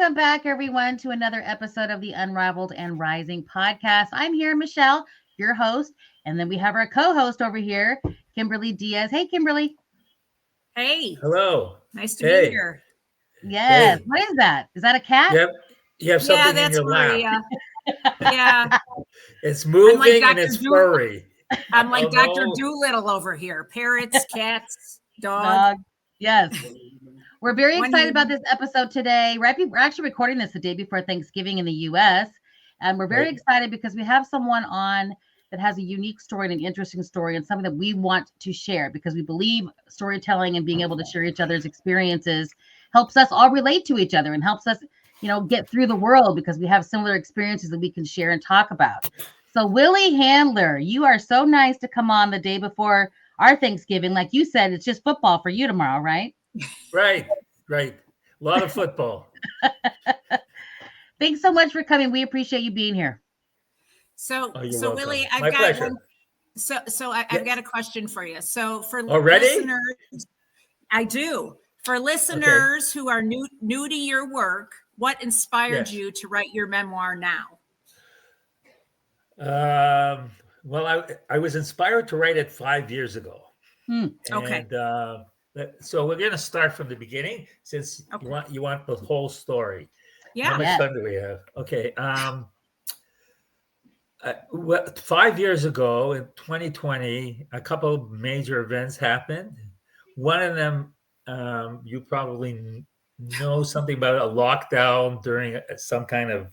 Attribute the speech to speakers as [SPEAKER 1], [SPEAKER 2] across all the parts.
[SPEAKER 1] Welcome back, everyone, to another episode of the Unrivaled and Rising podcast. I'm here, Michelle, your host, and then we have our co-host over here, Kimberly Diaz. Hey, Kimberly.
[SPEAKER 2] Hey.
[SPEAKER 3] Hello.
[SPEAKER 2] Nice to be here.
[SPEAKER 1] Yes.
[SPEAKER 3] Hey.
[SPEAKER 1] What is that? Is that a cat?
[SPEAKER 3] Yep. You have something in your lap.
[SPEAKER 2] Yeah.
[SPEAKER 3] It's moving
[SPEAKER 2] like
[SPEAKER 3] and it's furry.
[SPEAKER 2] I'm like Dr. Doolittle over here. Parrots, cats, dog.
[SPEAKER 1] Yes. We're very excited about this episode today. We're actually recording this the day before Thanksgiving in the U.S. And we're very excited because we have someone on that has a unique story and an interesting story and something that we want to share because we believe storytelling and being able to share each other's experiences helps us all relate to each other and helps us, get through the world because we have similar experiences that we can share and talk about. So Willie Handler, you are so nice to come on the day before our Thanksgiving. Like you said, it's just football for you tomorrow, right?
[SPEAKER 3] Right. A lot of football.
[SPEAKER 1] Thanks so much for coming. We appreciate you being here.
[SPEAKER 2] So
[SPEAKER 3] welcome.
[SPEAKER 2] Willie,
[SPEAKER 3] I've
[SPEAKER 2] got a question for you. So for
[SPEAKER 3] listeners,
[SPEAKER 2] I do. For listeners who are new to your work, what inspired you to write your memoir now?
[SPEAKER 3] Well, I was inspired to write it 5 years ago.
[SPEAKER 2] Okay.
[SPEAKER 3] And so we're going to start from the beginning since you want the whole story.
[SPEAKER 2] Yeah.
[SPEAKER 3] How much time do we have? Okay. 5 years ago in 2020, a couple of major events happened. One of them, you probably know something about a lockdown during some kind of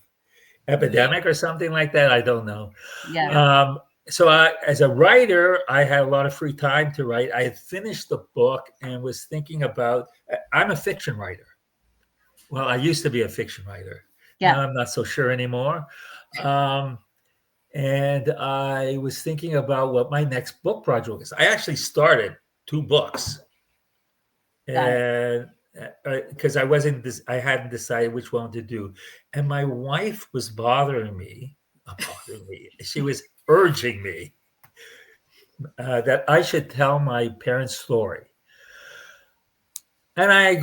[SPEAKER 3] epidemic or something like that. I don't know.
[SPEAKER 1] Yeah.
[SPEAKER 3] So as a writer, I had a lot of free time to write. I had finished the book and was thinking about, I'm a fiction writer. Well, I used to be a fiction writer.
[SPEAKER 1] Yeah.
[SPEAKER 3] Now I'm not so sure anymore. And I was thinking about what my next book project was. I actually started 2 books. And because I hadn't decided which one to do. And my wife was bothering me. She was urging me that I should tell my parents' story. And I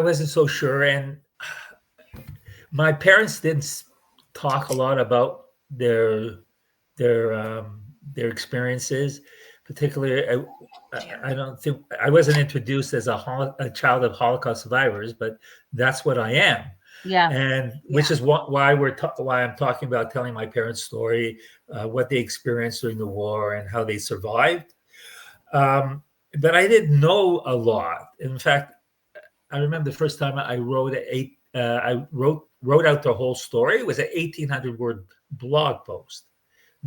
[SPEAKER 3] wasn't so sure. And my parents didn't talk a lot about their experiences. Particularly, I don't think I wasn't introduced as a child of Holocaust survivors, but that's what I am.
[SPEAKER 1] Yeah,
[SPEAKER 3] and which is why I'm talking about telling my parents' story, what they experienced during the war and how they survived. But I didn't know a lot. In fact, I remember the first time I wrote wrote out the whole story. It was an 1,800 word blog post.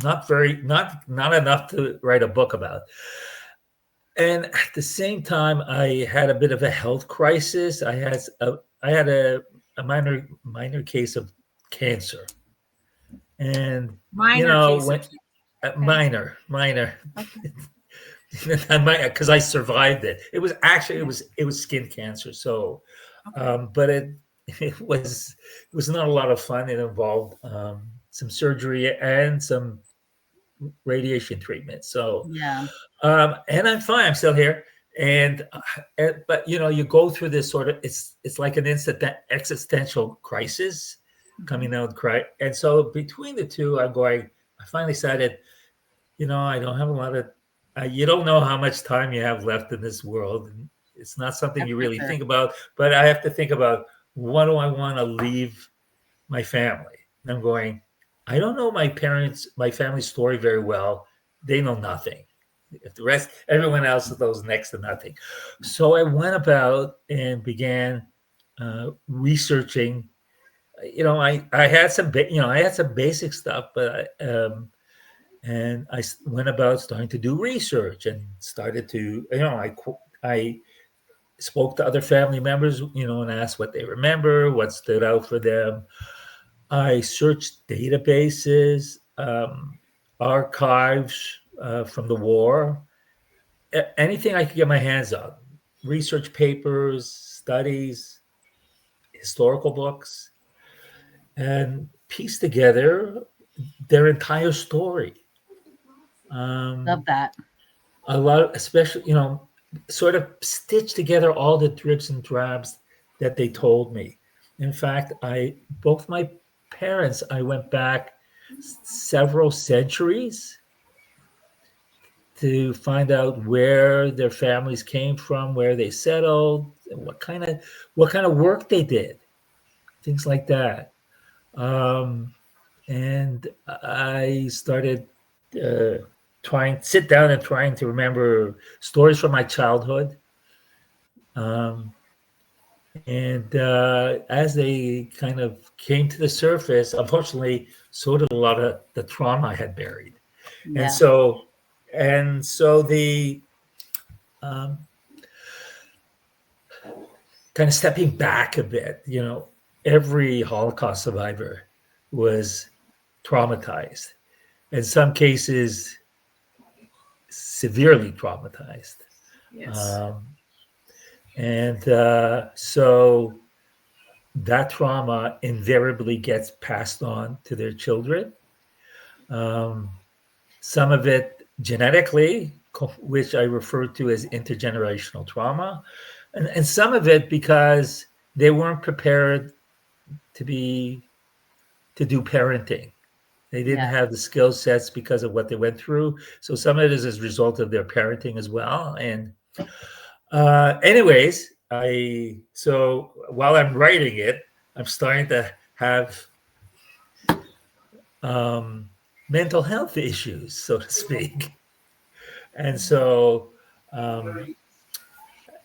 [SPEAKER 3] Not enough to write a book about. And at the same time, I had a bit of a health crisis. I had a minor case of cancer, and minor, because I survived it. It was skin cancer. So, but it was not a lot of fun. It involved some surgery and some radiation treatment. So, and I'm fine. I'm still here. But you go through this sort of, it's like an existential crisis coming out. And so between the two, I finally decided, I don't have a lot of, you don't know how much time you have left in this world. And it's not something you really think about, but I have to think about, what do I want to leave my family? And I'm going, I don't know my family's story very well. They know nothing. If the rest, everyone else knows next to nothing. So I went about and began researching. I had some basic stuff, but and I went about starting to do research and started to, I spoke to other family members, and asked what they remember, what stood out for them. I searched databases, archives from the war, anything I could get my hands on, research papers, studies, historical books, and pieced together their entire story.
[SPEAKER 1] Love that.
[SPEAKER 3] A lot, especially, sort of stitch together all the drips and drabs that they told me. In fact, both my parents, I went back several centuries to find out where their families came from, where they settled, what kind of work they did, things like that. And I started sit down and trying to remember stories from my childhood. And as they kind of came to the surface, unfortunately, so did a lot of the trauma I had buried.
[SPEAKER 1] Yeah.
[SPEAKER 3] And so the kind of stepping back a bit, every Holocaust survivor was traumatized. In some cases, severely traumatized.
[SPEAKER 2] Yes.
[SPEAKER 3] So that trauma invariably gets passed on to their children. Some of it genetically, which I refer to as intergenerational trauma, and some of it because they weren't prepared to do parenting. They didn't have the skill sets because of what they went through. So some of it is as a result of their parenting as well. And anyways, so while I'm writing it, I'm starting to have mental health issues, so to speak. And so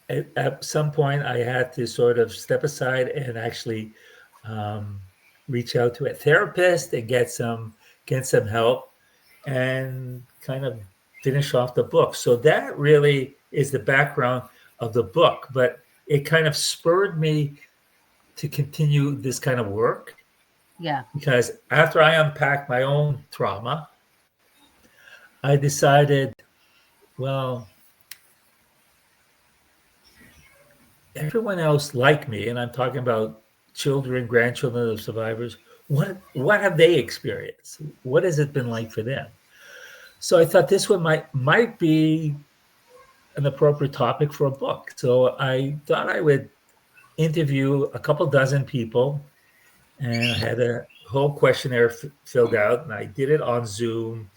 [SPEAKER 3] at some point, I had to sort of step aside and actually reach out to a therapist and get some help and kind of finish off the book. So that really is the background of the book, but it kind of spurred me to continue this kind of work.
[SPEAKER 1] Yeah.
[SPEAKER 3] Because after I unpacked my own trauma, I decided, well, everyone else like me, and I'm talking about children, grandchildren of survivors, what have they experienced? What has it been like for them? So I thought this one might be an appropriate topic for a book. So I thought I would interview a couple dozen people, and I had a whole questionnaire filled out, and I did it on Zoom,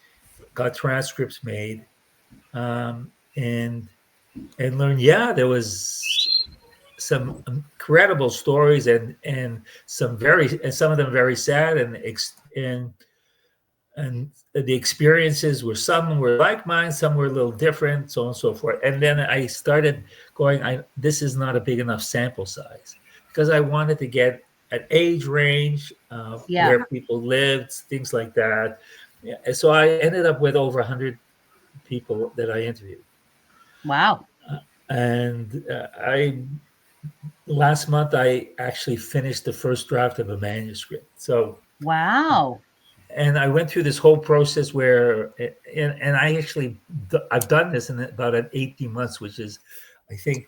[SPEAKER 3] got transcripts made, and learned, there was some incredible stories and some of them very sad, and the experiences some were like mine, some were a little different, so on and so forth. And then I started going, this is not a big enough sample size, because I wanted to get an age range where people lived, things like that. And so I ended up with over 100 people that I interviewed.
[SPEAKER 1] Wow.
[SPEAKER 3] And last month I actually finished the first draft of a manuscript. So
[SPEAKER 1] wow.
[SPEAKER 3] And I went through this whole process where, and I've done this in about 18 months, which is, I think,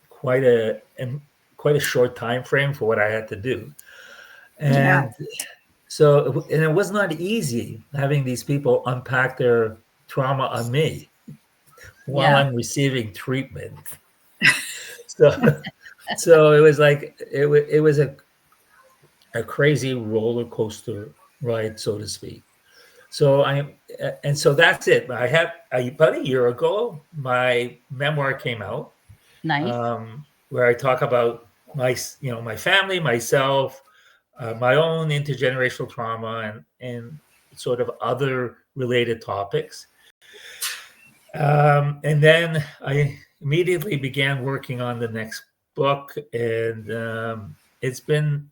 [SPEAKER 3] quite a short time frame for what I had to do. And so, and it was not easy having these people unpack their trauma on me while I'm receiving treatment. So it was like, it was a crazy roller coaster ride, so to speak. So so that's it. I had about a year ago, my memoir came out.
[SPEAKER 1] Nice.
[SPEAKER 3] Where I talk about my family, myself, my own intergenerational trauma, and sort of other related topics. And then I immediately began working on the next book, and it's been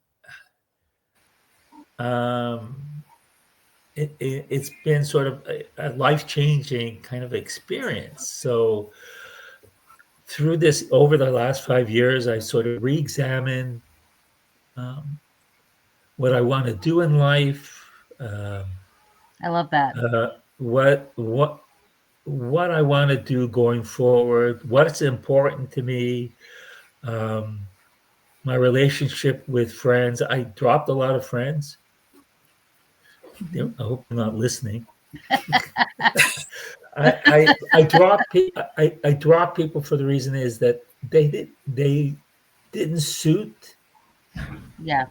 [SPEAKER 3] it's been sort of a life-changing kind of experience. So through this, over the last 5 years, I sort of re-examined what I want to do in life.
[SPEAKER 1] I love that.
[SPEAKER 3] What I want to do going forward, what's important to me, my relationship with friends. I dropped a lot of friends. I hope you're not listening. I drop people for the reason is that they didn't suit
[SPEAKER 1] Yeah.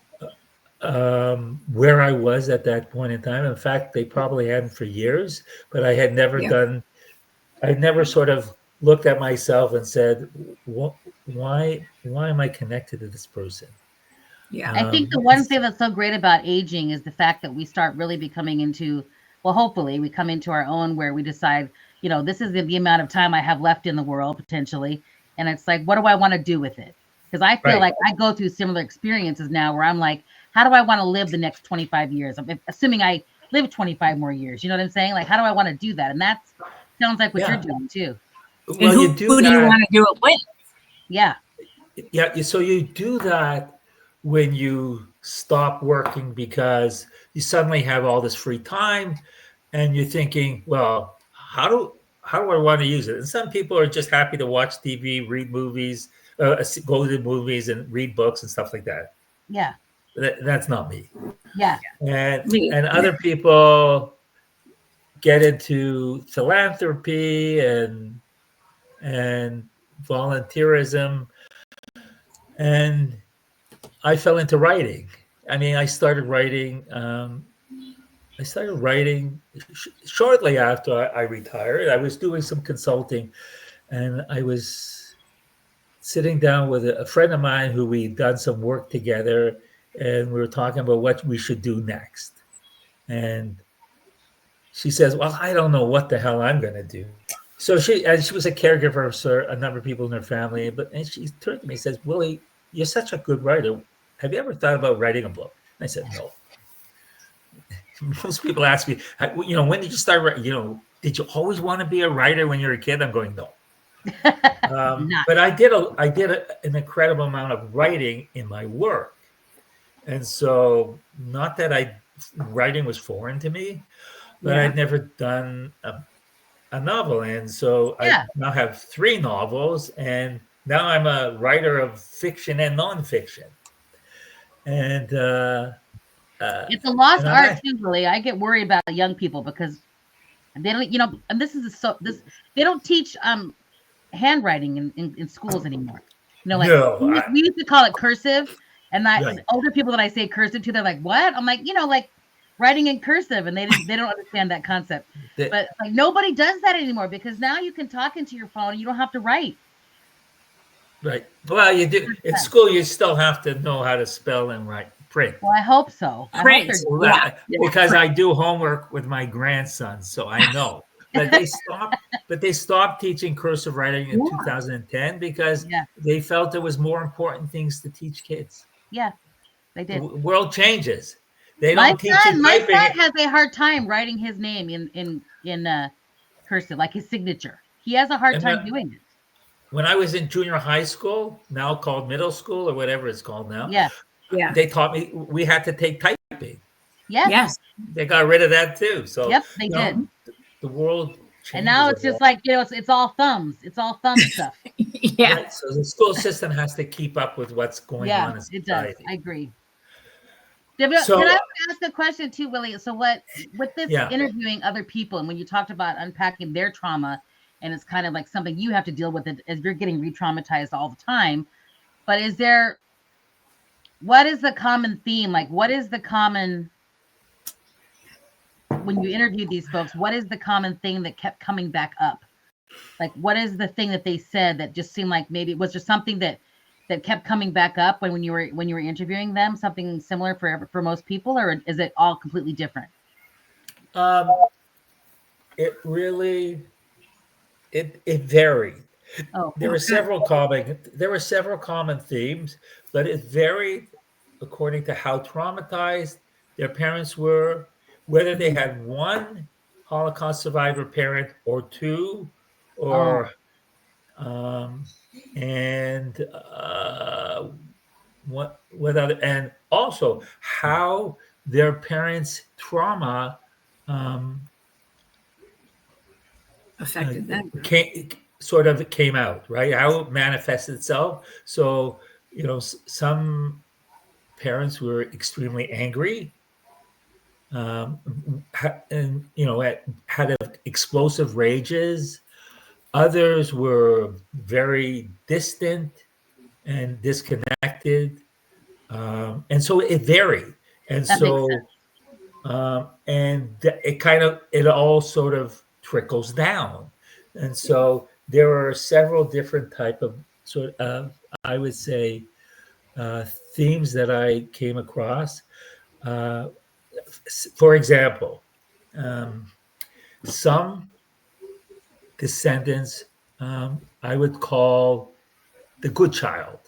[SPEAKER 3] Where I was at that point in time. In fact, they probably hadn't for years, but I had never done, I never sort of looked at myself and said, why am I connected to this person?
[SPEAKER 2] Yeah.
[SPEAKER 1] I think the one thing that's so great about aging is the fact that we start really becoming into, well, hopefully we come into our own where we decide, you know, this is the amount of time I have left in the world potentially. And it's like, what do I want to do with it? Because I feel like I go through similar experiences now where I'm like, how do I want to live the next 25 years? Assuming I live 25 more years, you know what I'm saying? Like, how do I want to do that? And that sounds like what you're doing too.
[SPEAKER 2] Well, who do you want to do it with?
[SPEAKER 1] Yeah.
[SPEAKER 3] Yeah. So you do that when you stop working because you suddenly have all this free time and you're thinking, well, how do I want to use it? And some people are just happy to watch TV, read movies, go to the movies and read books and stuff like that.
[SPEAKER 1] Yeah.
[SPEAKER 3] That's not me.
[SPEAKER 1] Yeah.
[SPEAKER 3] And other people get into philanthropy and volunteerism. And I fell into writing. I mean, I started writing shortly after I retired. I was doing some consulting, and I was sitting down with a friend of mine who we'd done some work together, and we were talking about what we should do next. And she says, "Well, I don't know what the hell I'm going to do." So she was a caregiver for a number of people in her family, and she turned to me and says, "Willie, you're such a good writer. Have you ever thought about writing a book?" And I said, "No." Most people ask me, you know, when did you start writing? You know, did you always want to be a writer when you were a kid? I'm going, no. But I did an incredible amount of writing in my work. And so not that writing was foreign to me, but I'd never done a novel. And so I now have 3 novels, and now I'm a writer of fiction and nonfiction. And
[SPEAKER 1] it's a lost art too, Willie. I get worried about young people because they don't, you know, and they don't teach handwriting in schools anymore. You know, like we used to call it cursive, and older people that I say cursive to, they're like, "What?" I'm like, you know, like writing in cursive, and they don't understand that concept. But like nobody does that anymore because now you can talk into your phone, and you don't have to write.
[SPEAKER 3] Right. Well, you do. In school, you still have to know how to spell and print.
[SPEAKER 1] Well, I hope so.
[SPEAKER 3] Because I do homework with my grandson, so I know. But they stopped teaching cursive writing in 2010 because they felt there was more important things to teach kids.
[SPEAKER 1] Yeah, they did.
[SPEAKER 3] The world changes. They don't teach you
[SPEAKER 1] my
[SPEAKER 3] typing.
[SPEAKER 1] son has a hard time writing his name in cursive, like his signature. He has a hard time doing it.
[SPEAKER 3] When I was in junior high school, now called middle school or whatever it's called now, they taught me we had to take typing.
[SPEAKER 1] Yes.
[SPEAKER 3] They got rid of that too. So
[SPEAKER 1] they did.
[SPEAKER 3] The world changes.
[SPEAKER 1] And now it's just like, you know, it's all thumbs. It's all thumb stuff.
[SPEAKER 3] Right? So the school system has to keep up with what's going on in society.
[SPEAKER 1] It does. I agree. Can I ask a question too, Willie? So with this interviewing other people, and when you talked about unpacking their trauma, and it's kind of like something you have to deal with it as you're getting re-traumatized all the time. But what is the common theme? Like, what is the common, when you interviewed these folks, what is the common thing that kept coming back up? Like, what is the thing that they said that just seemed like maybe, was there something that kept coming back up when you were interviewing them, something similar for most people, or is it all completely different?
[SPEAKER 3] It really, it varied. There were several common themes, but it varied according to how traumatized their parents were, whether they had one Holocaust survivor parent or 2, or what other, and also how their parents' trauma
[SPEAKER 2] affected them.
[SPEAKER 3] Came out, right? How it manifested itself. So, you know, some parents were extremely angry, and you know, had explosive rages. Others were very distant and disconnected. And so it varied. And
[SPEAKER 1] That makes
[SPEAKER 3] so
[SPEAKER 1] sense.
[SPEAKER 3] it all sort of trickles down. And so there are several different type of sort of, I would say, themes that I came across. Uh, for example, um, some descendants I would call the good child.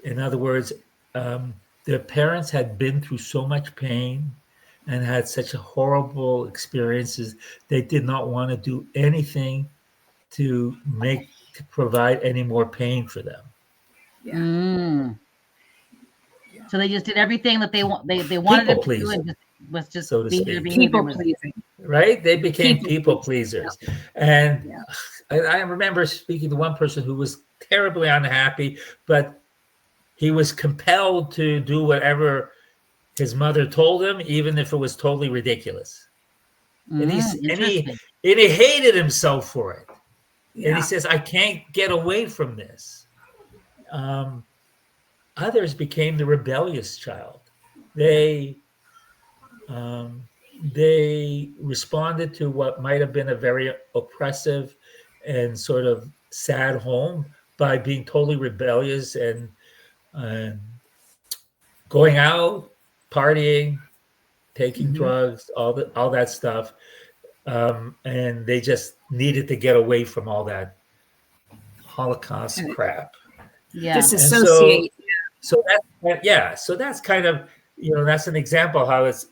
[SPEAKER 3] In other words, um, their parents had been through so much pain and had such horrible experiences, they did not want to do anything to provide any more pain for them.
[SPEAKER 2] Yeah.
[SPEAKER 1] Mm. So they just did everything that they wanted
[SPEAKER 3] People
[SPEAKER 1] to do, and
[SPEAKER 3] pleasing,
[SPEAKER 1] was just
[SPEAKER 3] so to
[SPEAKER 1] being their
[SPEAKER 3] speak.
[SPEAKER 1] behavior
[SPEAKER 2] People
[SPEAKER 1] was
[SPEAKER 2] pleasing.
[SPEAKER 3] Right? They became
[SPEAKER 2] People
[SPEAKER 3] people
[SPEAKER 2] pleasing.
[SPEAKER 3] pleasers. And
[SPEAKER 2] Yeah.
[SPEAKER 3] I remember speaking to one person who was terribly unhappy, but he was compelled to do whatever his mother told him, even if it was totally ridiculous. And
[SPEAKER 1] interesting.
[SPEAKER 3] he hated himself for it.
[SPEAKER 2] Yeah.
[SPEAKER 3] And he says, I can't get away from this. Others became the rebellious child. They they responded to what might have been a very oppressive and sort of sad home by being totally rebellious and going out, partying, taking drugs, all that stuff, and they just needed to get away from all that Holocaust crap.
[SPEAKER 1] Yeah.
[SPEAKER 3] And
[SPEAKER 2] Disassociate.
[SPEAKER 3] so that's kind of, that's an example how it's,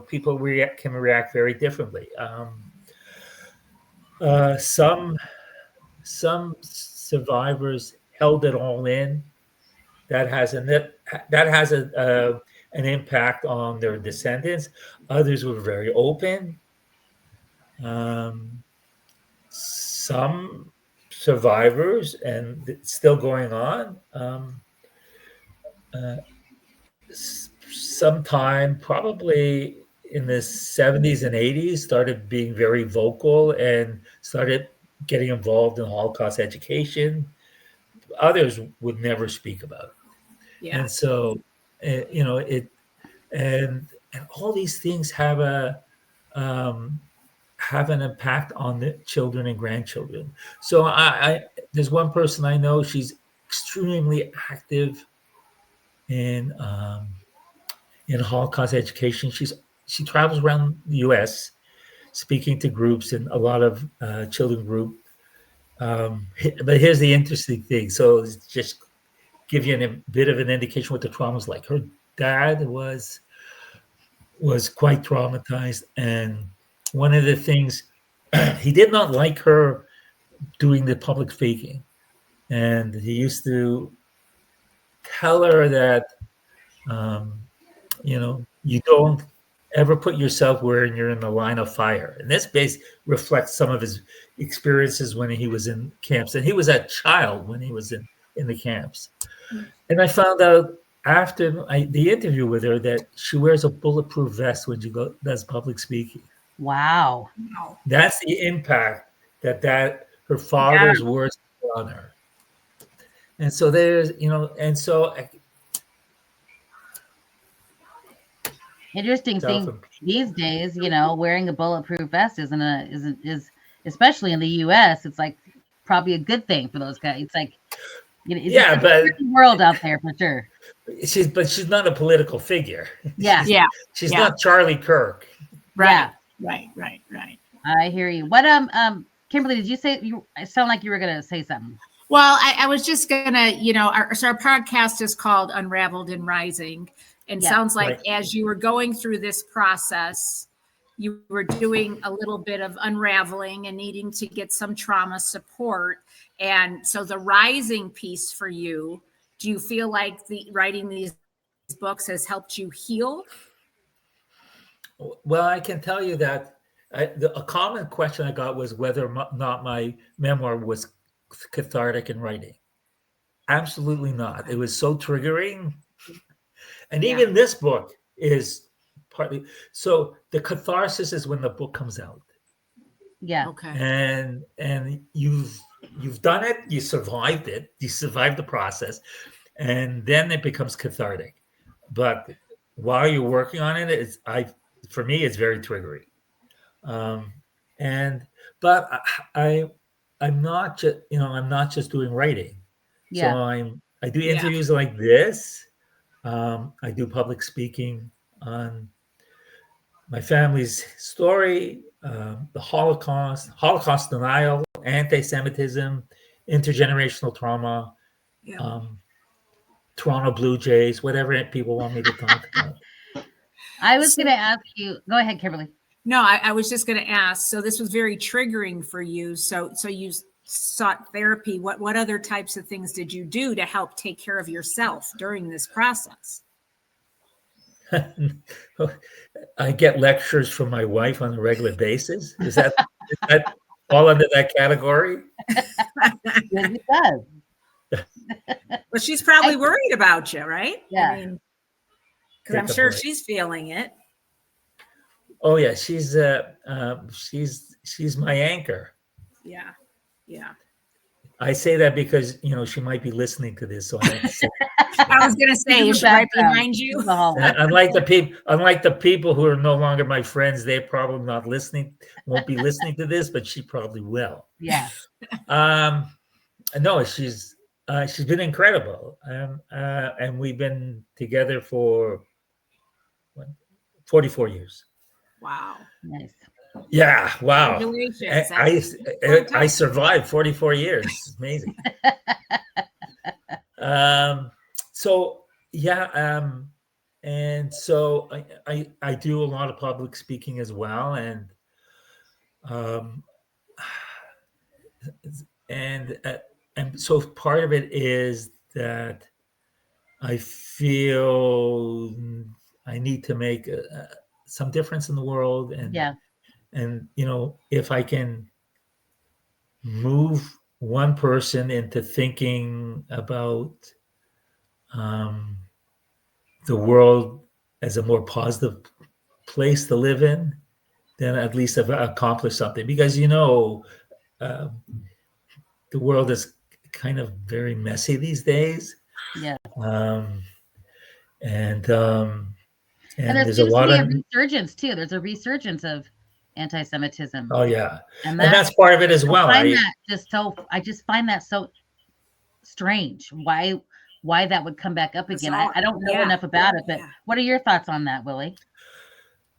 [SPEAKER 3] people can react very differently. Some survivors held it all in. That has an impact on their descendants. Others were very open. Some survivors, and it's still going on. Sometime probably in the 70s and 80s, started being very vocal and started getting involved in Holocaust education. Others would never speak about it.
[SPEAKER 2] Yeah.
[SPEAKER 3] And so, it and all these things have an impact on the children and grandchildren. So I there's one person I know. She's extremely active in Holocaust education. She travels around the U.S. speaking to groups and a lot of children group. But here's the interesting thing. So just give you a bit of an indication what the trauma was like. Her dad was quite traumatized, and one of the things he did not like her doing the public speaking, and he used to tell her that you don't ever put yourself where you're in the line of fire. And this base reflects some of his experiences when he was in camps, and he was a child when he was in the camps. And I found out after the interview with her that she wears a bulletproof vest when she does public speaking.
[SPEAKER 1] Wow.
[SPEAKER 3] That's the impact that her father's words on her. And so there's,
[SPEAKER 1] Interesting thing these days, wearing a bulletproof vest is especially in the US, it's like probably a good thing for those guys. It's like, it's a tricky world out there for sure.
[SPEAKER 3] She's not a political figure.
[SPEAKER 1] Yeah.
[SPEAKER 3] She's not Charlie Kirk.
[SPEAKER 2] Right. Right.
[SPEAKER 1] I hear you. What Kimberly, did you say I sound like you were gonna say something?
[SPEAKER 2] Well, I was just gonna, our podcast is called Unraveled and Rising. And sounds like as you were going through this process, you were doing a little bit of unraveling and needing to get some trauma support. And so the rising piece for you, do you feel like writing these books has helped you heal?
[SPEAKER 3] Well, I can tell you that a common question I got was whether or not my memoir was cathartic in writing. Absolutely not. It was so triggering. And even this book is partly so. The catharsis is when the book comes out.
[SPEAKER 1] Yeah.
[SPEAKER 2] Okay.
[SPEAKER 3] And you've done it. You survived it. You survived the process, and then it becomes cathartic. but while you're working on it, for me, it's very triggering. And but I'm not just I'm not just doing writing. So
[SPEAKER 1] Yeah.
[SPEAKER 3] I do interviews like this. I do public speaking on my family's story, the Holocaust denial, anti-Semitism, intergenerational trauma, Toronto Blue Jays, whatever people want me to talk about.
[SPEAKER 1] I was going to ask you. Go ahead, Kimberly.
[SPEAKER 2] No, I was just going to ask. So this was very triggering for you. So you sought therapy. What other types of things did you do to help take care of yourself during this process?
[SPEAKER 3] I get lectures from my wife on a regular basis. Is that fall under that category?
[SPEAKER 1] Yes, it does.
[SPEAKER 2] Well, she's probably worried about you, right?
[SPEAKER 1] Yeah.
[SPEAKER 2] I mean, because I'm sure she's feeling it.
[SPEAKER 3] Oh yeah, she's my anchor.
[SPEAKER 2] Yeah, yeah.
[SPEAKER 3] I say that because she might be listening to this, so I have to say.
[SPEAKER 2] I was gonna say, is she right behind you?
[SPEAKER 3] Unlike the people who are no longer my friends, they're probably won't be listening to this, but she probably will.
[SPEAKER 1] Yeah.
[SPEAKER 3] No, she's been incredible, and we've been together for 44 years.
[SPEAKER 2] Wow.
[SPEAKER 1] Nice.
[SPEAKER 3] Yeah. Wow.
[SPEAKER 2] Congratulations.
[SPEAKER 3] I survived 44 years. It's amazing. So yeah. And so I do a lot of public speaking as well. And so part of it is that I feel I need to make some difference in the world, and if I can move one person into thinking about the world as a more positive place to live in, then at least I've accomplished something. Because the world is kind of very messy these days.
[SPEAKER 1] Yeah.
[SPEAKER 3] And
[SPEAKER 1] there
[SPEAKER 3] there's
[SPEAKER 1] seems
[SPEAKER 3] a lot
[SPEAKER 1] to be
[SPEAKER 3] of
[SPEAKER 1] a resurgence too. There's a resurgence of anti-Semitism.
[SPEAKER 3] Oh yeah, and that's part of it as well.
[SPEAKER 1] I just find that so strange. Why that would come back up again? I don't know enough about it, but what are your thoughts on that, Willie?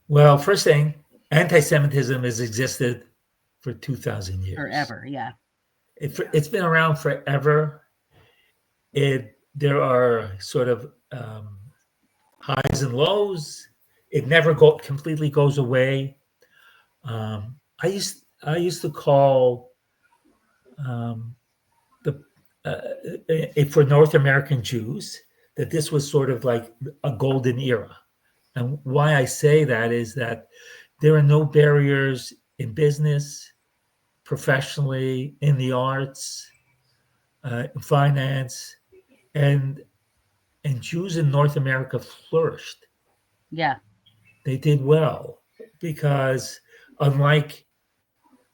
[SPEAKER 3] Well, first thing, anti-Semitism has existed for 2,000 years.
[SPEAKER 1] Forever, yeah.
[SPEAKER 3] It's been around forever. There are sort of highs and lows. It never completely goes away. I used to call for North American Jews that this was sort of like a golden era. And why I say that is that there are no barriers in business, professionally, in the arts, in finance, and Jews in North America flourished.
[SPEAKER 1] Yeah.
[SPEAKER 3] They did well because unlike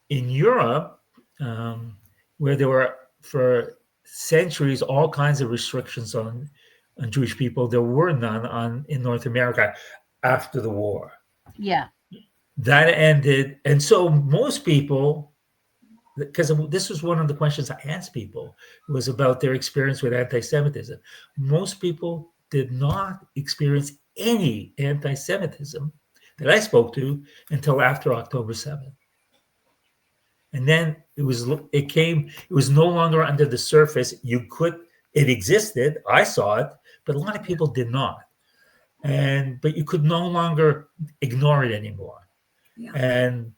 [SPEAKER 3] in Europe, where there were for centuries all kinds of restrictions on Jewish people, there were none in North America after the war.
[SPEAKER 1] Yeah.
[SPEAKER 3] That ended. And so most people, because this was one of the questions I asked people, was about their experience with anti-Semitism. Most people did not experience any anti-Semitism that I spoke to until after October 7th. And then it was no longer under the surface. It existed. I saw it, but a lot of people did not. But you could no longer ignore it anymore. Yeah. And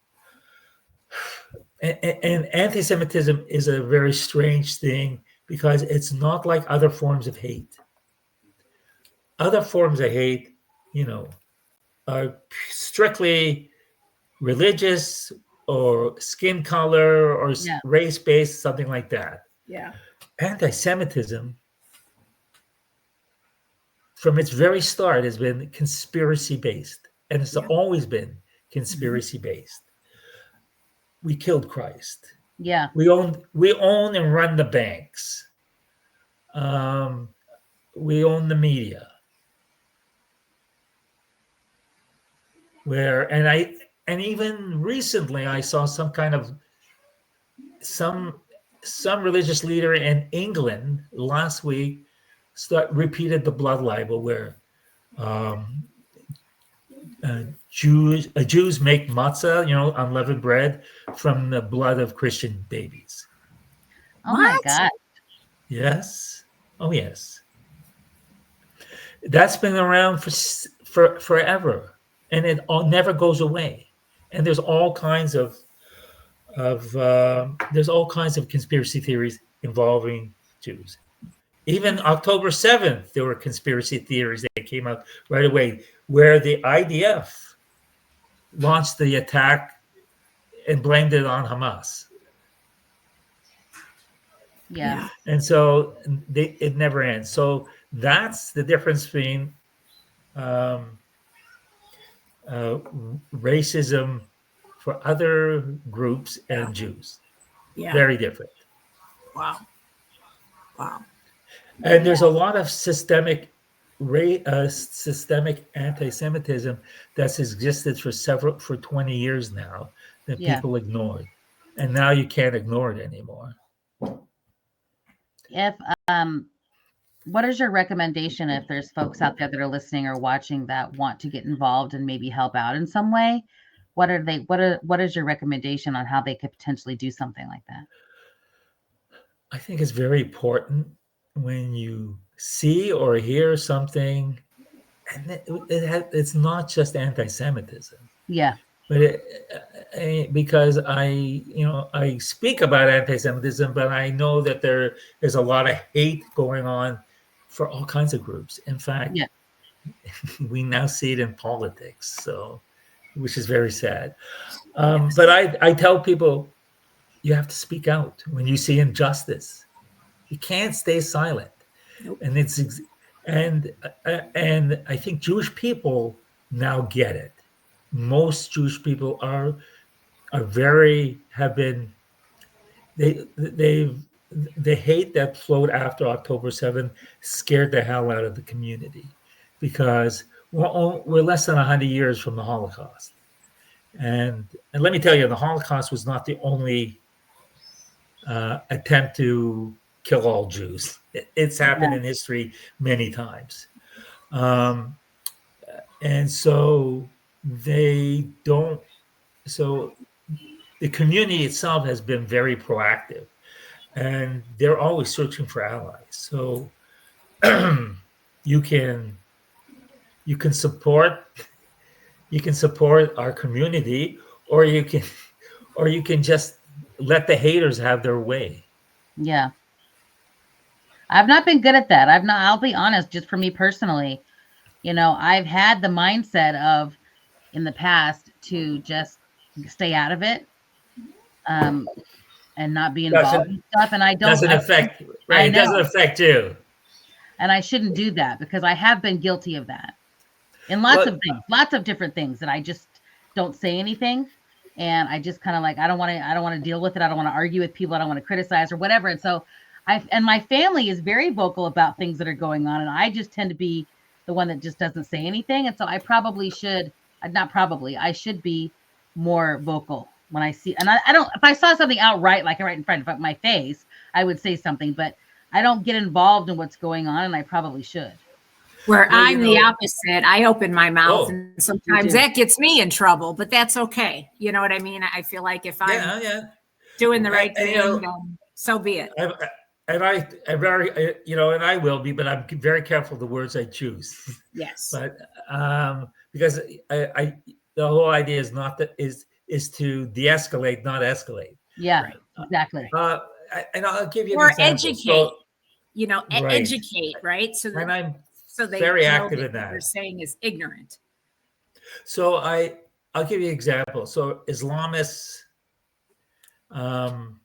[SPEAKER 3] anti-Semitism is a very strange thing because it's not like other forms of hate. Other forms of hate, are strictly religious or skin color or race-based, something like that.
[SPEAKER 2] Yeah.
[SPEAKER 3] Anti-Semitism, from its very start, has been conspiracy-based, and it's always been conspiracy-based. We killed Christ.
[SPEAKER 1] Yeah.
[SPEAKER 3] We own and run the banks. We own the media. where, and even recently I saw some kind of some religious leader in England last week repeated the blood libel where um, Jews make matzah, unleavened bread from the blood of Christian babies.
[SPEAKER 1] Oh my God.
[SPEAKER 3] Yes. Oh yes. That's been around for forever, and it never goes away. And there's all kinds of conspiracy theories involving Jews. Even October 7th, there were conspiracy theories that came out right away, where the IDF launched the attack and blamed it on Hamas.
[SPEAKER 1] Yeah.
[SPEAKER 3] And so it never ends. So that's the difference between racism for other groups and Jews.
[SPEAKER 2] Yeah.
[SPEAKER 3] Very different.
[SPEAKER 2] Wow.
[SPEAKER 3] And there's a lot of systemic anti-Semitism that's existed for 20 years now that people ignored, and now you can't ignore it anymore.
[SPEAKER 1] If what is your recommendation if there's folks out there that are listening or watching that want to get involved and maybe help out in some way? What is your recommendation on how they could potentially do something like that?
[SPEAKER 3] I think it's very important when you see or hear something, and it's not just anti-Semitism.
[SPEAKER 1] Yeah.
[SPEAKER 3] But because I speak about anti-Semitism, but I know that there is a lot of hate going on for all kinds of groups. In fact, we now see it in politics, which is very sad. But I tell people, you have to speak out when you see injustice. You can't stay silent. Nope. And I think Jewish people now get it. Most Jewish people the hate that flowed after October 7th scared the hell out of the community, because we're less than 100 years from the Holocaust. And let me tell you, the Holocaust was not the only attempt to kill all Jews. It's happened in history many times. And so the community itself has been very proactive, and they're always searching for allies. So you can support our community, or you can just let the haters have their way.
[SPEAKER 1] Yeah. I've not been good at that. I'll be honest, just for me personally, I've had the mindset of in the past to just stay out of it, and not be involved in stuff. And I don't.
[SPEAKER 3] Doesn't affect you.
[SPEAKER 1] And I shouldn't do that, because I have been guilty of that in lots of things, lots of different things that I just don't say anything. And I just kind of I don't want to deal with it. I don't want to argue with people. I don't want to criticize or whatever. And so and my family is very vocal about things that are going on. And I just tend to be the one that just doesn't say anything. And so I should be more vocal when I see, and I don't, if I saw something outright, like right in front of my face, I would say something, but I don't get involved in what's going on, and I probably should.
[SPEAKER 2] Where I'm the opposite. I open my mouth, and sometimes that gets me in trouble, but that's okay. You know what I mean? I feel like if I'm doing the right thing, then so be it.
[SPEAKER 3] And I will be, but I'm very careful the words I choose.
[SPEAKER 2] Yes.
[SPEAKER 3] But because the whole idea is is to de-escalate, not escalate.
[SPEAKER 1] Yeah, right. Exactly.
[SPEAKER 3] And I'll give you an example.
[SPEAKER 2] Educate. Educate, right? So
[SPEAKER 3] and I'm
[SPEAKER 2] they
[SPEAKER 3] very active in that.
[SPEAKER 2] What they're saying is ignorant.
[SPEAKER 3] So I'll give you an example. So Islamists, and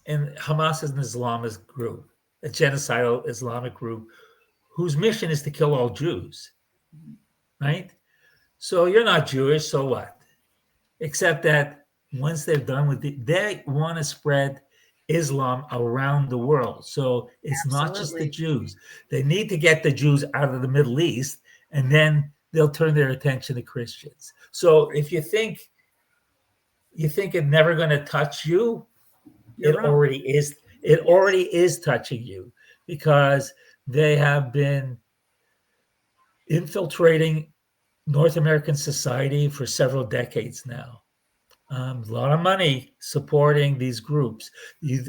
[SPEAKER 3] Hamas is an Islamist group, a genocidal Islamic group, whose mission is to kill all Jews, right? So you're not Jewish, so what? Except that once they're done with they want to spread Islam around the world. So it's not just the Jews. They need to get the Jews out of the Middle East, and then they'll turn their attention to Christians. So if you think it's never going to touch you,
[SPEAKER 2] You're
[SPEAKER 3] it
[SPEAKER 2] wrong.
[SPEAKER 3] already is. It already is touching you, because they have been infiltrating North American society for several decades now. A lot of money supporting these groups.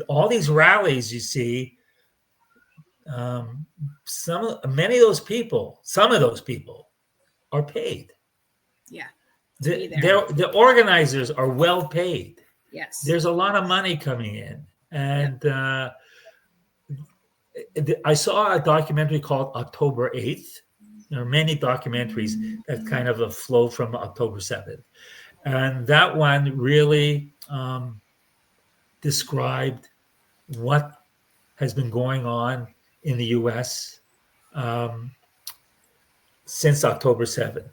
[SPEAKER 3] All these rallies you see, some of those people are paid.
[SPEAKER 2] Yeah.
[SPEAKER 3] The organizers are well paid.
[SPEAKER 2] Yes.
[SPEAKER 3] There's a lot of money coming in. And I saw a documentary called October 8th. There are many documentaries that kind of a flow from October 7th. And that one really described what has been going on in the U.S. Since October 7th.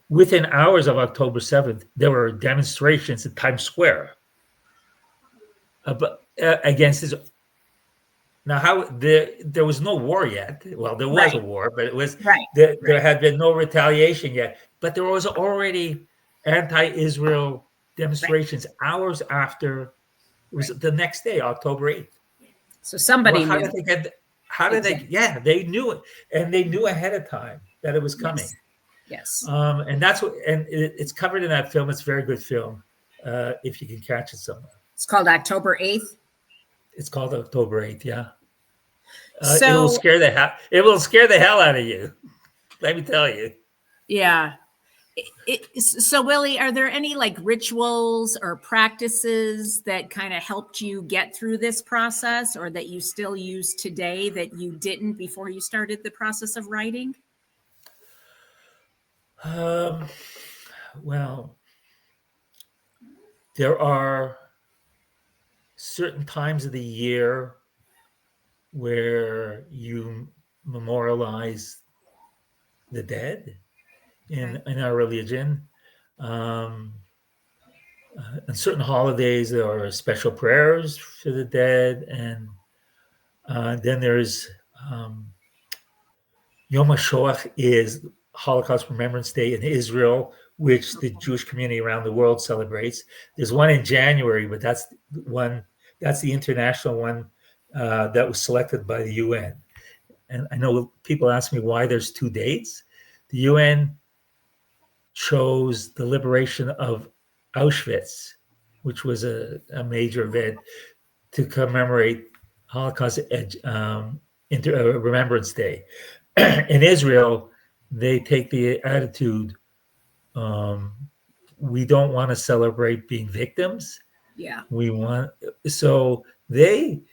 [SPEAKER 3] Within hours of October 7th, there were demonstrations in Times Square against this. Now, there was no war yet. Well, there was a war, but it was there had been no retaliation yet. But there was already anti-Israel demonstrations hours after. It was the next day, October 8th.
[SPEAKER 2] So somebody
[SPEAKER 3] how
[SPEAKER 2] knew.
[SPEAKER 3] did they get? How did they? Yeah, they knew it, and they knew ahead of time that it was coming.
[SPEAKER 2] Yes.
[SPEAKER 3] And that's what, and it's covered in that film. It's a very good film, if you can catch it somewhere.
[SPEAKER 2] It's called October 8th.
[SPEAKER 3] It's called October 8th. Yeah.
[SPEAKER 2] So
[SPEAKER 3] it will scare the hell out of you. Let me tell you.
[SPEAKER 2] Yeah. So Willie, are there any like rituals or practices that kind of helped you get through this process, or that you still use today that you didn't before you started the process of writing?
[SPEAKER 3] Well, there are certain times of the year where you memorialize the dead in our religion. On certain holidays, there are special prayers for the dead, and then there's Yom HaShoah is Holocaust Remembrance Day in Israel, which the Jewish community around the world celebrates. There's one in January, but that's the international one that was selected by the UN. And I know people ask me why there's two dates. The UN chose the liberation of Auschwitz, which was a major event, to commemorate Holocaust Remembrance Day. In Israel, they take the attitude, we don't want to celebrate being victims.
[SPEAKER 2] Yeah.
[SPEAKER 3] So they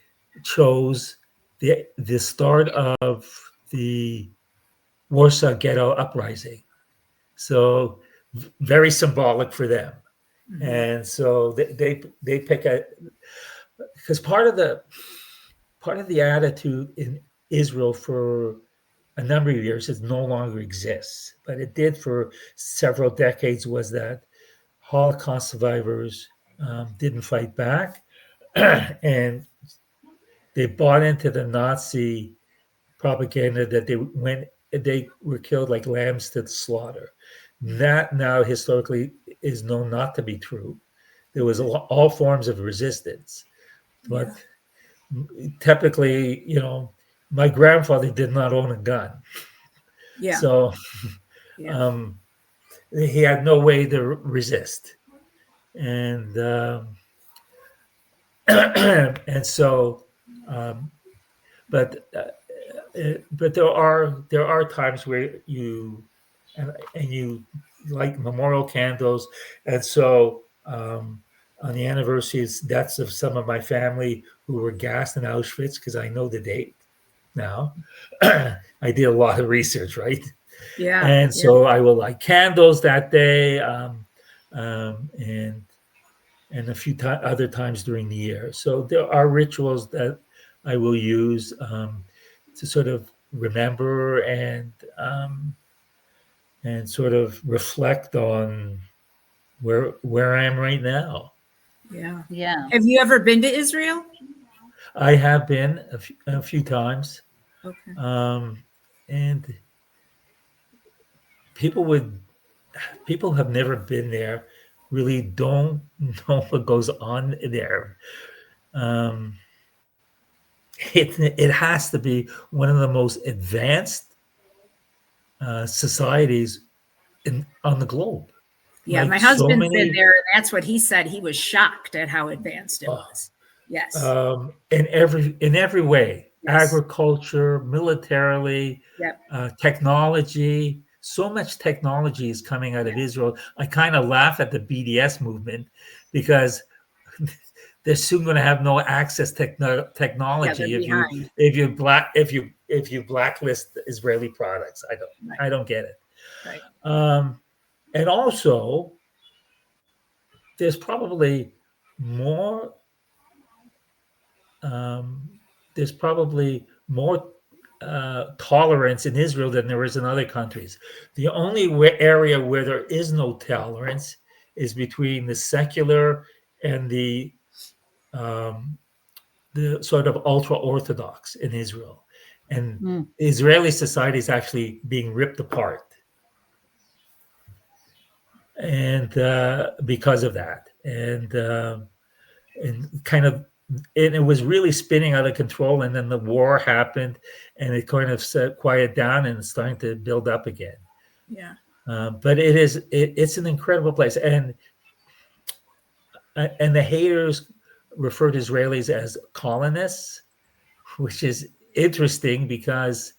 [SPEAKER 3] chose the start of the Warsaw Ghetto Uprising. So very symbolic for them. Mm-hmm. And so they pick because part of the attitude in Israel for a number of years, it no longer exists, but it did for several decades, was that Holocaust survivors didn't fight back, and they bought into the Nazi propaganda that they were killed like lambs to the slaughter. That now historically is known not to be true. There was all forms of resistance, but typically, my grandfather did not own a gun.
[SPEAKER 2] Yeah.
[SPEAKER 3] So he had no way to resist. And and so but there are times where you light memorial candles, and so on the anniversaries, deaths of some of my family who were gassed in Auschwitz, because I know the date now. I did a lot of research, right?
[SPEAKER 2] Yeah.
[SPEAKER 3] And so I will light candles that day, and a few other times during the year. So there are rituals that I will use to sort of remember and sort of reflect on where I am right now.
[SPEAKER 2] Yeah.
[SPEAKER 1] Yeah.
[SPEAKER 2] Have you ever been to Israel?
[SPEAKER 3] I have been a few times.
[SPEAKER 2] Okay.
[SPEAKER 3] And people have never been there, really don't know what goes on there. Um, it has to be one of the most advanced societies on the globe.
[SPEAKER 2] Yeah,
[SPEAKER 3] Like
[SPEAKER 2] my
[SPEAKER 3] so
[SPEAKER 2] husband's been
[SPEAKER 3] many,
[SPEAKER 2] there, and that's what he said. He was shocked at how advanced it was. Yes.
[SPEAKER 3] in every way,
[SPEAKER 2] Yes.
[SPEAKER 3] agriculture, militarily,
[SPEAKER 2] Yep.
[SPEAKER 3] technology. So much technology is coming out of Israel. I kind of laugh at the BDS movement because they're soon going to have no access
[SPEAKER 2] Yeah,
[SPEAKER 3] technology
[SPEAKER 2] they're behind.
[SPEAKER 3] if you blacklist Israeli products.
[SPEAKER 2] Right.
[SPEAKER 3] I don't get it.
[SPEAKER 2] Right.
[SPEAKER 3] And also, there's probably more there's probably more tolerance in Israel than there is in other countries. The only area where there is no tolerance is between the secular and um, the sort of ultra orthodox in Israel, and Israeli society is actually being ripped apart, and because of that, and kind of and it was really spinning out of control, and then the war happened and it kind of quieted down and it's starting to build up again.
[SPEAKER 2] Yeah.
[SPEAKER 3] But it's an incredible place, and the haters refer to Israelis as colonists, which is interesting because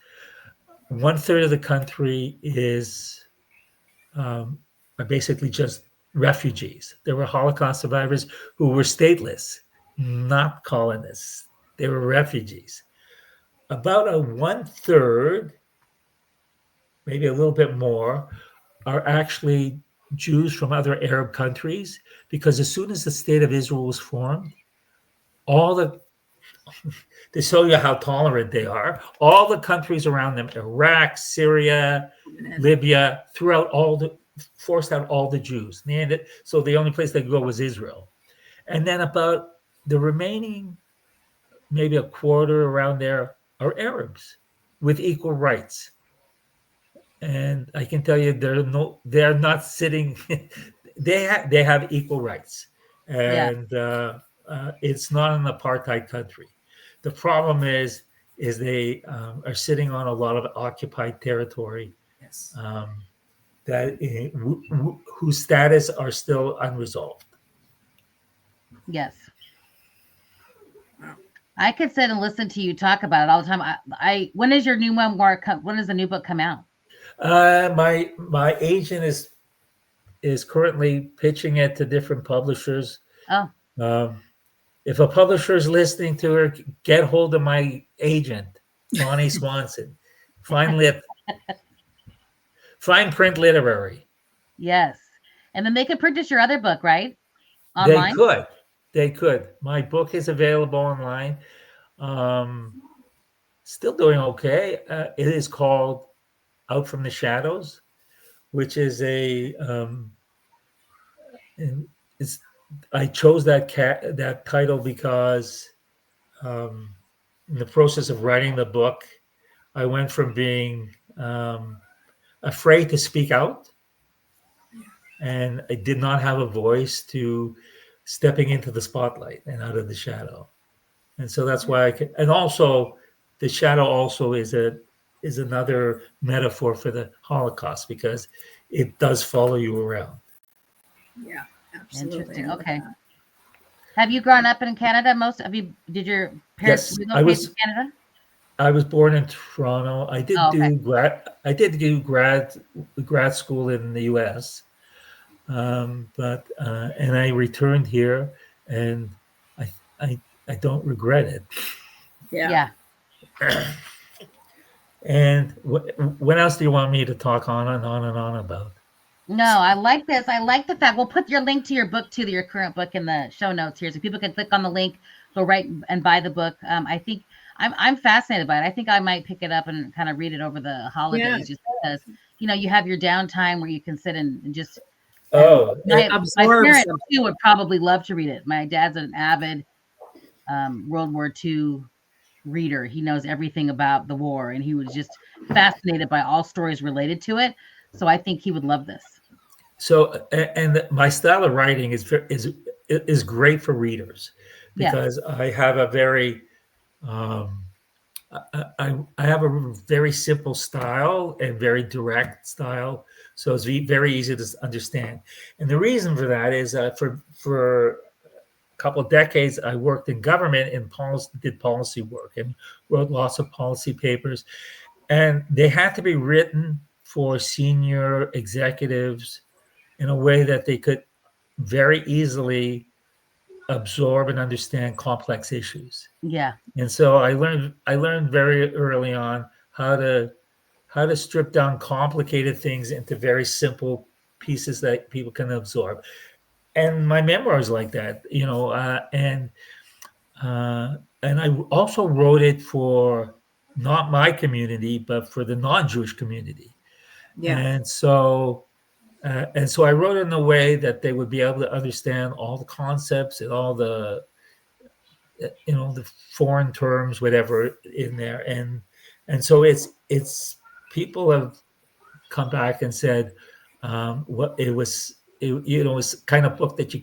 [SPEAKER 3] 1/3 of the country are basically just refugees. There were Holocaust survivors who were stateless, not colonists. They were refugees. About a 1/3, maybe a little bit more, are actually Jews from other Arab countries, because as soon as the state of Israel was formed, all the to show you how tolerant they are, all the countries around them, Iraq, Syria, Libya, forced out all the Jews. So the only place they could go was Israel. And then about the remaining, maybe a quarter around there, are Arabs with equal rights. And I can tell you, they're not sitting. they have equal rights, and it's not an apartheid country. The problem is they are sitting on a lot of occupied territory.
[SPEAKER 2] Yes.
[SPEAKER 3] Whose status are still unresolved.
[SPEAKER 1] Yes. I could sit and listen to you talk about it all the time. When is your new memoir when does the new book come out?
[SPEAKER 3] My agent is currently pitching it to different publishers.
[SPEAKER 1] Oh.
[SPEAKER 3] If a publisher is listening to her, get hold of my agent, Bonnie Swanson. Fine Print Literary.
[SPEAKER 1] Yes. And then they could purchase your other book, right? Online?
[SPEAKER 3] They could. My book is available online. Still doing okay. It is called Out from the Shadows, which is I chose that title because in the process of writing the book, I went from being afraid to speak out, and I did not have a voice, to stepping into the spotlight and out of the shadow. And so that's why and also the shadow also is another metaphor for the Holocaust, because it does follow you around.
[SPEAKER 2] Yeah, absolutely.
[SPEAKER 1] Interesting. Okay. Have you grown up in Canada? Did your parents relocate to Canada?
[SPEAKER 3] I was born in Toronto. I did do grad school in the U.S. But I returned here, and I don't regret it.
[SPEAKER 2] Yeah.
[SPEAKER 3] And what else do you want me to talk on and on and on about?
[SPEAKER 1] No, I like this. I like the fact we'll put your link to your book, to your current book, in the show notes here, so people can click on the link, go right and buy the book. I think I'm fascinated by it. I think I might pick it up and kind of read it over the holidays, just because you have your downtime where you can sit and just. My parents too would probably love to read it. My dad's an avid World War II reader. He knows everything about the war, and he was just fascinated by all stories related to it. So I think he would love this.
[SPEAKER 3] So, and my style of writing is great for readers because I have a very I have a very simple style and very direct style, so it's very easy to understand. And the reason for that is for a couple of decades I worked in government and did policy work and wrote lots of policy papers, and they had to be written for senior executives in a way that they could very easily absorb and understand complex issues.
[SPEAKER 1] Yeah.
[SPEAKER 3] And so I learned very early on how to strip down complicated things into very simple pieces that people can absorb. And my memoir is like that, and I also wrote it for not my community, but for the non-Jewish community.
[SPEAKER 2] Yeah.
[SPEAKER 3] And so I wrote it in a way that they would be able to understand all the concepts and all the the foreign terms, whatever in there, and so it's people have come back and said what it was, it's kind of book that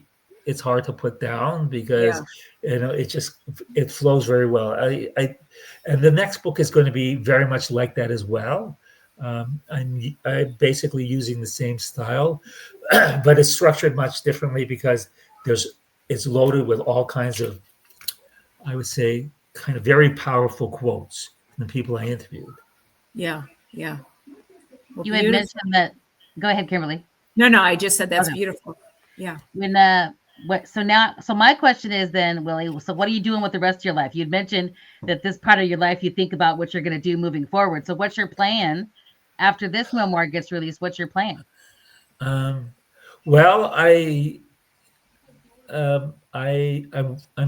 [SPEAKER 3] it's hard to put down because it flows very well. And the next book is going to be very much like that as well. I'm basically using the same style, but it's structured much differently because it's loaded with all kinds of, I would say, kind of very powerful quotes from the people I interviewed.
[SPEAKER 2] Yeah, yeah.
[SPEAKER 1] Well, you had mentioned that. Go ahead, Kimberly.
[SPEAKER 2] No, I just said that's beautiful. Yeah.
[SPEAKER 1] So my question is then, Willie, so what are you doing with the rest of your life? You'd mentioned that this part of your life, you think about what you're going to do moving forward. So what's your plan after this memoir gets released? What's your plan?
[SPEAKER 3] Well, I'm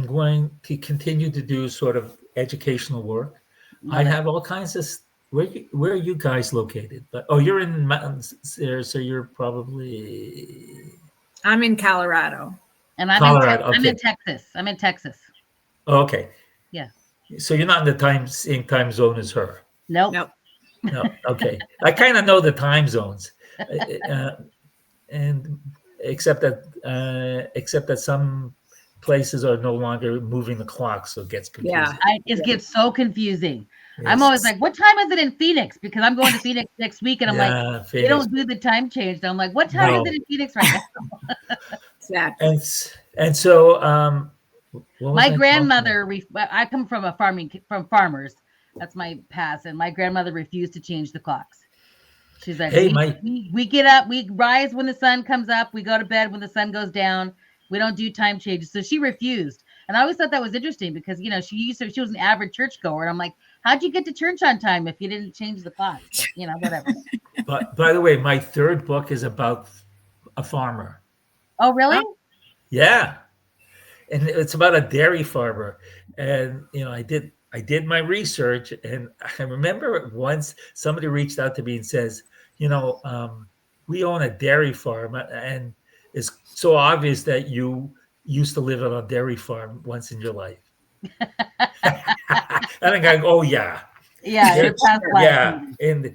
[SPEAKER 3] going to continue to do sort of educational work. I have all kinds of. Where are you guys located? But you're in mountains there, so you're probably.
[SPEAKER 2] I'm in Colorado.
[SPEAKER 1] And I'm in Texas. I'm in Texas.
[SPEAKER 3] Okay.
[SPEAKER 1] Yeah.
[SPEAKER 3] So you're not in the same time zone as her.
[SPEAKER 1] Nope.
[SPEAKER 3] No. Okay. I kind of know the time zones, and except that some places are no longer moving the clock, so it gets confusing.
[SPEAKER 1] Yeah, it gets so confusing. Yes. I'm always like, what time is it in Phoenix? Because I'm going to Phoenix next week, and I'm like, Phoenix. They don't do the time change. And I'm like, what time is it in Phoenix right now?
[SPEAKER 2] Exactly.
[SPEAKER 3] And so
[SPEAKER 1] my grandmother, I come from from farmers. That's my past, and my grandmother refused to change the clocks. She's like, we get up, we rise when the sun comes up, we go to bed when the sun goes down. We don't do time changes. So she refused. And I always thought that was interesting because, she was an avid churchgoer. And I'm like, how'd you get to church on time if you didn't change the clock? But, whatever.
[SPEAKER 3] But by the way, my third book is about a farmer.
[SPEAKER 1] Oh, really?
[SPEAKER 3] Yeah. And it's about a dairy farmer. And, I did my research, and I remember once somebody reached out to me and says, we own a dairy farm, and it's so obvious that you used to live on a dairy farm once in your life. I think oh yeah.
[SPEAKER 1] Yeah.
[SPEAKER 3] Yeah. In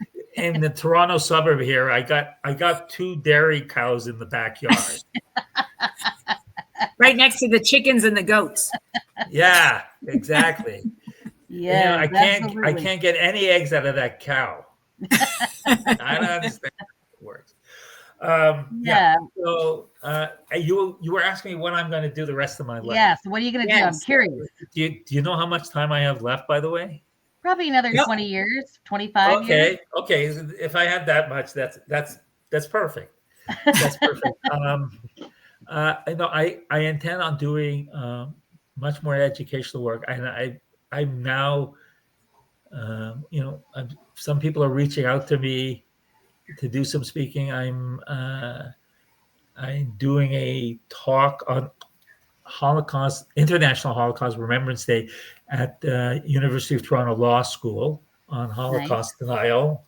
[SPEAKER 3] the Toronto suburb here, I got 2 dairy cows in the backyard.
[SPEAKER 2] Right next to the chickens and the goats.
[SPEAKER 3] Yeah, exactly.
[SPEAKER 1] Yeah.
[SPEAKER 3] I can't get any eggs out of that cow. I don't understand how it works. Yeah. So you were asking me what I'm going to do the rest of my life.
[SPEAKER 1] Yeah. So what are you going to do? I'm curious.
[SPEAKER 3] Do you know how much time I have left, by the way?
[SPEAKER 1] Probably another 20 years, 25 years.
[SPEAKER 3] Okay. If I had that much, that's perfect. That's perfect. I intend on doing much more educational work, and I'm now, some people are reaching out to me to do some speaking. I'm doing a talk on International Holocaust Remembrance Day at the University of Toronto Law School on Holocaust denial.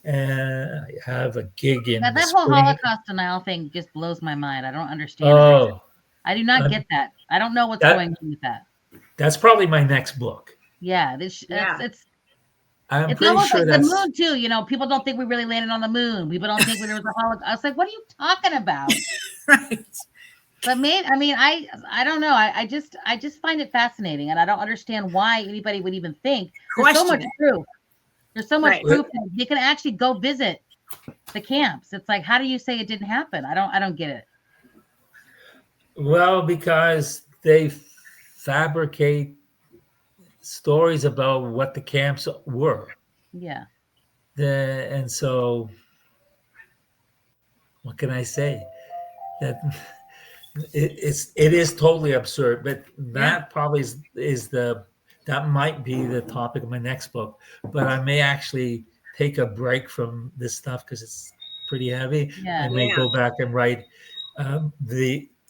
[SPEAKER 3] And I have a gig in
[SPEAKER 1] that whole Holocaust denial thing just blows my mind. I don't understand. I do not get that. I don't know what's going on with that.
[SPEAKER 3] That's probably my next book.
[SPEAKER 1] Yeah,
[SPEAKER 3] I'm
[SPEAKER 1] It's
[SPEAKER 3] pretty
[SPEAKER 1] almost
[SPEAKER 3] sure
[SPEAKER 1] like the
[SPEAKER 3] that's
[SPEAKER 1] moon too. You know, people don't think we really landed on the moon. People don't think there was a Holocaust. I was like, what are you talking about?
[SPEAKER 2] Right.
[SPEAKER 1] But I don't know. I just find it fascinating, and I don't understand why anybody would even think there's so much
[SPEAKER 2] Question it.
[SPEAKER 1] proof. There's so much
[SPEAKER 2] Right.
[SPEAKER 1] proof that they can actually go visit the camps. It's like, how do you say it didn't happen? I don't get it.
[SPEAKER 3] well because they fabricate stories about what the camps were.
[SPEAKER 1] Yeah.
[SPEAKER 3] And so, what can I say? That it is totally absurd. But that probably is that might be the topic of my next book. But I may actually take a break from this stuff because it's pretty heavy.
[SPEAKER 1] Yeah.
[SPEAKER 3] I may go back and write.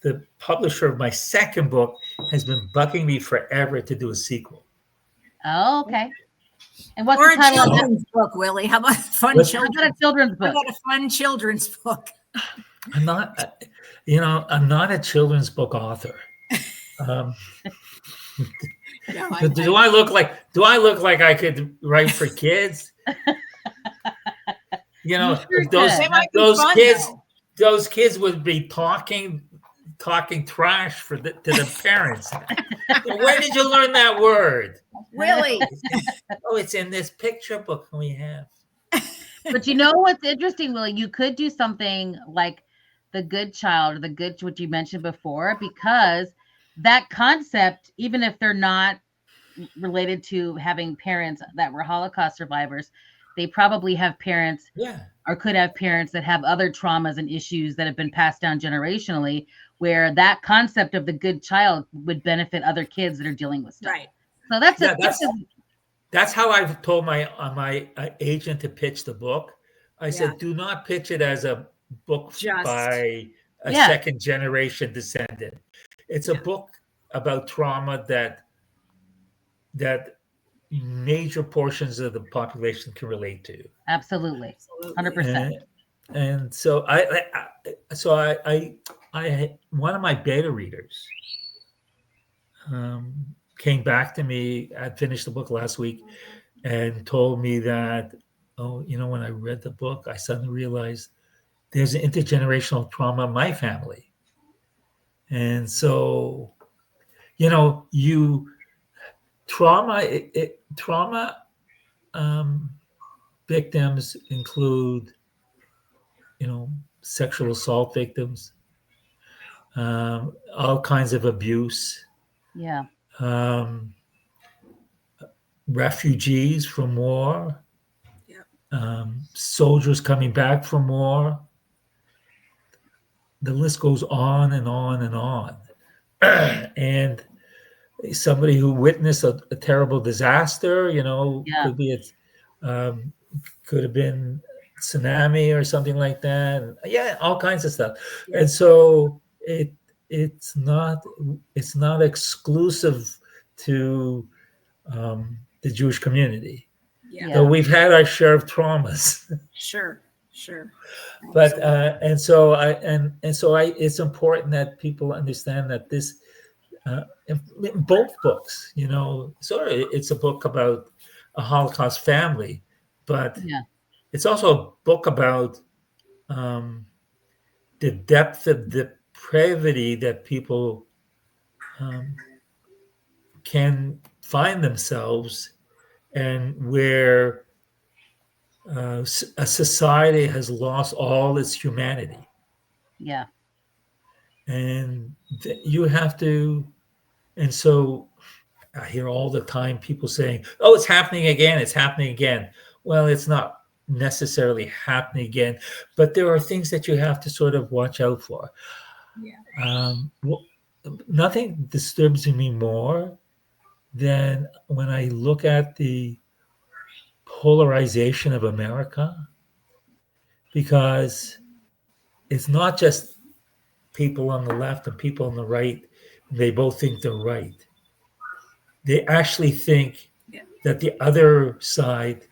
[SPEAKER 3] The publisher of my second book has been bugging me forever to do a sequel.
[SPEAKER 1] Oh, okay. And what's
[SPEAKER 2] Or
[SPEAKER 1] the
[SPEAKER 2] a
[SPEAKER 1] title of that?
[SPEAKER 2] children's book, Willie. How about fun
[SPEAKER 3] What's-
[SPEAKER 1] How
[SPEAKER 2] children's?
[SPEAKER 1] about a children's
[SPEAKER 2] How
[SPEAKER 1] book?
[SPEAKER 2] about a fun children's book?
[SPEAKER 3] I'm not, I'm not a children's book author.
[SPEAKER 2] No,
[SPEAKER 3] Do I look like I could write for kids?
[SPEAKER 1] You sure
[SPEAKER 3] those
[SPEAKER 1] could.
[SPEAKER 2] They might be
[SPEAKER 3] those
[SPEAKER 2] fun,
[SPEAKER 3] kids
[SPEAKER 2] though.
[SPEAKER 3] those kids would be talking trash to the parents. Where did you learn that word?
[SPEAKER 2] Willie.
[SPEAKER 3] Oh, it's in this picture book we have.
[SPEAKER 1] But you know what's interesting, Willie? You could do something like the good child or the good, what you mentioned before, because that concept, even if they're not related to having parents that were Holocaust survivors, they probably have parents or could have parents that have other traumas and issues that have been passed down generationally, where that concept of the good child would benefit other kids that are dealing with stuff.
[SPEAKER 2] Right.
[SPEAKER 1] So
[SPEAKER 3] that's how I've told my agent to pitch the book. I said, do not pitch it as a book by a second generation descendant. It's a book about trauma that major portions of the population can relate to.
[SPEAKER 1] Absolutely. 100%.
[SPEAKER 3] And so I one of my beta readers came back to me. I finished the book last week and told me that, when I read the book, I suddenly realized there's an intergenerational trauma in my family. And so, trauma victims include, sexual assault victims, all kinds of abuse.
[SPEAKER 1] Yeah.
[SPEAKER 3] Refugees from war, soldiers coming back from war. The list goes on and on and on. And somebody who witnessed a terrible disaster, could be could have been tsunami or something like that. All kinds of stuff. And so it's not exclusive to the Jewish community. So we've had our share of traumas.
[SPEAKER 2] Sure.
[SPEAKER 3] But it's important that people understand that this in both books, it's a book about a Holocaust family, but it's also a book about the depth of depravity that people can find themselves, and where a society has lost all its humanity.
[SPEAKER 1] Yeah.
[SPEAKER 3] And you have to, and so I hear all the time people saying, "Oh, it's happening again. It's happening again." Well, it's not necessarily happening again, but there are things that you have to sort of watch out for. Nothing disturbs me more than when I look at the polarization of America, because it's not just people on the left and people on the right. They both think they're right. They actually think that the other side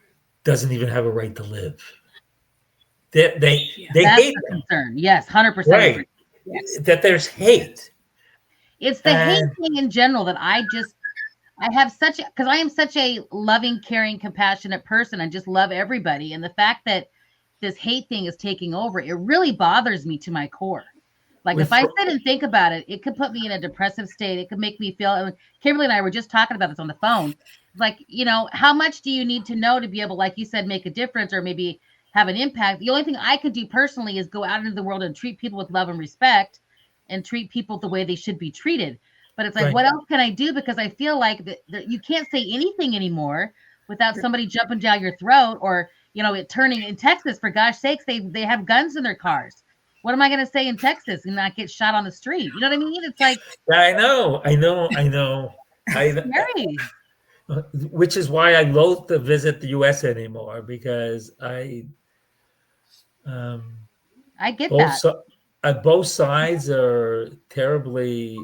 [SPEAKER 3] doesn't even have a right to live. They
[SPEAKER 1] That's
[SPEAKER 3] hate
[SPEAKER 1] the
[SPEAKER 3] them.
[SPEAKER 1] concern. Yes, 100%.
[SPEAKER 3] Right. That there's hate.
[SPEAKER 1] It's the hate thing in general that I have such, because I am such a loving, caring, compassionate person. I just love everybody. And the fact that this hate thing is taking over, it really bothers me to my core. Like if I sit and think about it, it could put me in a depressive state. It could make me feel, and Kimberly and I were just talking about this on the phone. Like, how much do you need to know to be able, like you said, make a difference or maybe have an impact? The only thing I could do personally is go out into the world and treat people with love and respect and treat people the way they should be treated. But it's like,
[SPEAKER 3] Right.
[SPEAKER 1] what else can I do? Because I feel like that you can't say anything anymore without somebody jumping down your throat or, it turning in Texas, for gosh sakes, they have guns in their cars. What am I going to say in Texas and not get shot on the street? You know what I mean? It's like,
[SPEAKER 3] I know.
[SPEAKER 1] scary.
[SPEAKER 3] Which is why I loathe to visit the U.S. anymore, because
[SPEAKER 1] get that.
[SPEAKER 3] Both sides are terribly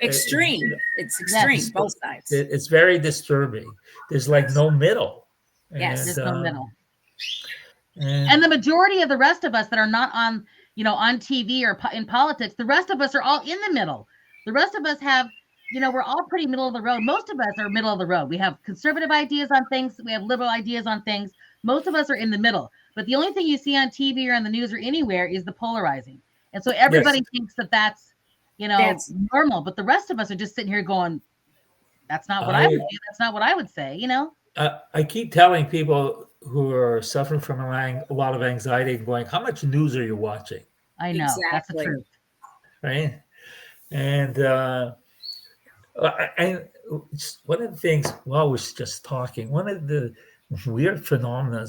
[SPEAKER 2] extreme. It's extreme,
[SPEAKER 1] Yes.
[SPEAKER 2] both sides.
[SPEAKER 3] It's very disturbing. There's like no middle.
[SPEAKER 2] Yes.
[SPEAKER 1] There's no middle.
[SPEAKER 3] And
[SPEAKER 1] And the majority of the rest of us that are not on, on TV or in politics, the rest of us are all in the middle. The rest of us have, we're all pretty middle of the road. Most of us are middle of the road. We have conservative ideas on things. We have liberal ideas on things. Most of us are in the middle. But the only thing you see on TV or on the news or anywhere is the polarizing. And so everybody thinks that that's normal. But the rest of us are just sitting here going, that's not what I would do. That's not what I would say,
[SPEAKER 3] I keep telling people who are suffering from a lot of anxiety, going, how much news are you watching?
[SPEAKER 1] I know.
[SPEAKER 2] Exactly.
[SPEAKER 1] That's the truth.
[SPEAKER 3] Right. And one of the things, while we're just talking, one of the weird phenomena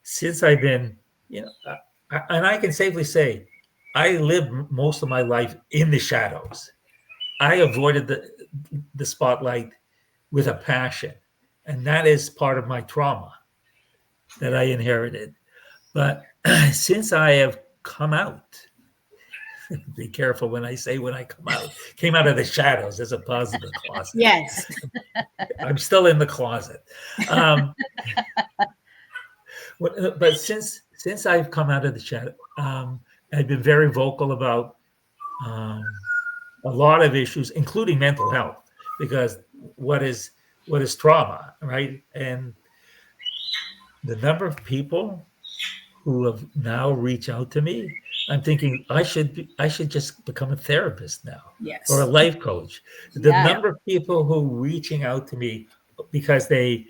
[SPEAKER 3] since I've been, and I can safely say, I lived most of my life in the shadows. I avoided the spotlight with a passion. And that is part of my trauma that I inherited. But since I have come out, be careful when I say when I came out of the shadows as opposed to the closet.
[SPEAKER 2] Yes.
[SPEAKER 3] I'm still in the closet. But since I've come out of the shadow, I've been very vocal about a lot of issues, including mental health, because what is trauma, right? And the number of people who have now reached out to me, I'm thinking I should just become a therapist now,
[SPEAKER 2] Yes,
[SPEAKER 3] or a life coach. The number of people who are reaching out to me because they